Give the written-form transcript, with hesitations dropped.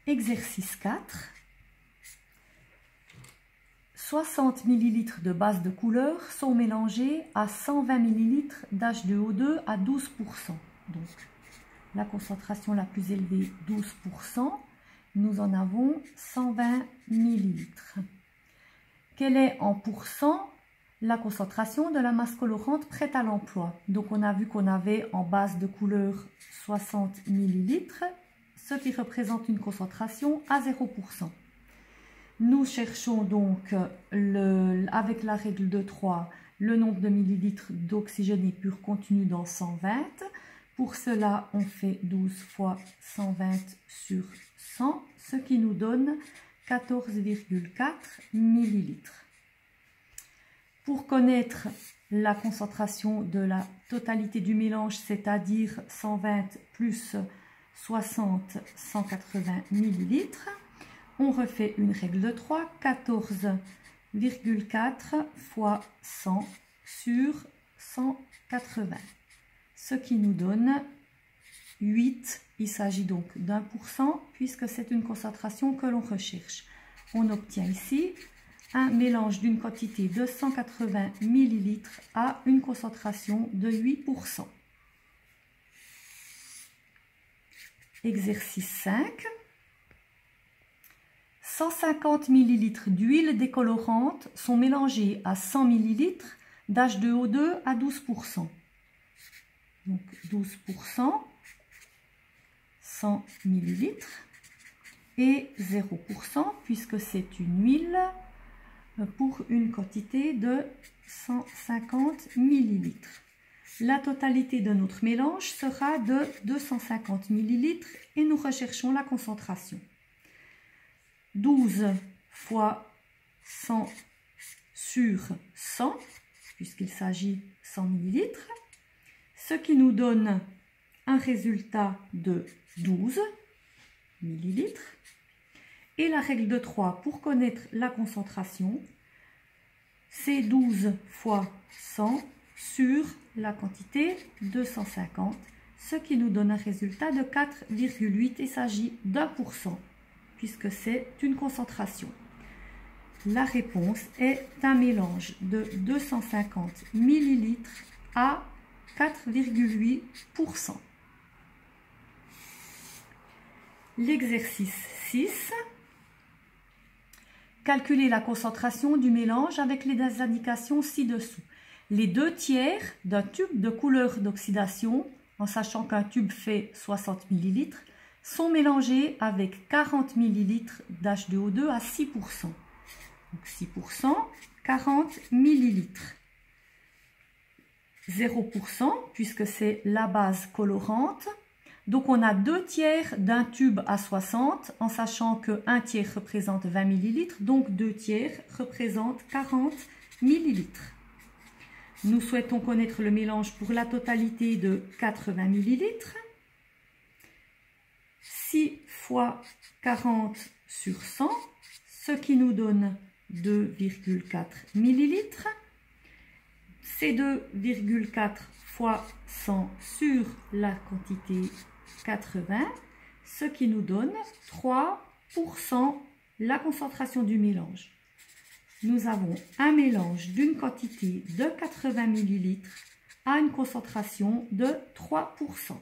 Exercice 4. 60 ml de base de couleur sont mélangés à 120 ml d'H2O2 à 12%. Donc, la concentration la plus élevée, 12%. Nous en avons 120 ml. Quelle est en pourcent la concentration de la masse colorante prête à l'emploi? Donc, on a vu qu'on avait en base de couleur 60 ml, ce qui représente une concentration à 0%. Nous cherchons donc, avec la règle de 3, le nombre de millilitres d'oxygène pur contenu dans 120. Pour cela, on fait 12 fois 120 sur 100, ce qui nous donne 14,4 millilitres. Pour connaître la concentration de la totalité du mélange, c'est-à-dire 120 plus 60, 180 millilitres, on refait une règle de 3, 14,4 fois 100 sur 180, ce qui nous donne 8. Il s'agit donc d'1% puisque c'est une concentration que l'on recherche. On obtient ici un mélange d'une quantité de 180 ml à une concentration de 8%. Exercice 5. 150 ml d'huile décolorante sont mélangés à 100 ml d'H2O2 à 12%. Donc 12%, 100 ml et 0% puisque c'est une huile pour une quantité de 150 ml. La totalité de notre mélange sera de 250 ml et nous recherchons la concentration. 12 fois 100 sur 100, puisqu'il s'agit de 100 ml, ce qui nous donne un résultat de 12 ml. Et la règle de 3, pour connaître la concentration, c'est 12 fois 100 sur la quantité 250, ce qui nous donne un résultat de 4,8. Il s'agit d'1%. Puisque c'est une concentration. La réponse est un mélange de 250 ml à 4,8%. L'exercice 6. Calculer la concentration du mélange avec les indications ci-dessous. Les 2 tiers d'un tube de couleur d'oxydation, en sachant qu'un tube fait 60 ml, sont mélangés avec 40 ml d'H2O2 à 6%. Donc 6%, 40 ml. 0% puisque c'est la base colorante. Donc on a 2 tiers d'un tube à 60 en sachant que 1 tiers représente 20 ml. Donc 2 tiers représentent 40 ml. Nous souhaitons connaître le mélange pour la totalité de 80 ml. 6 fois 40 sur 100, ce qui nous donne 2,4 millilitres. C'est 2,4 fois 100 sur la quantité 80, ce qui nous donne 3%, la concentration du mélange. Nous avons un mélange d'une quantité de 80 millilitres à une concentration de 3%.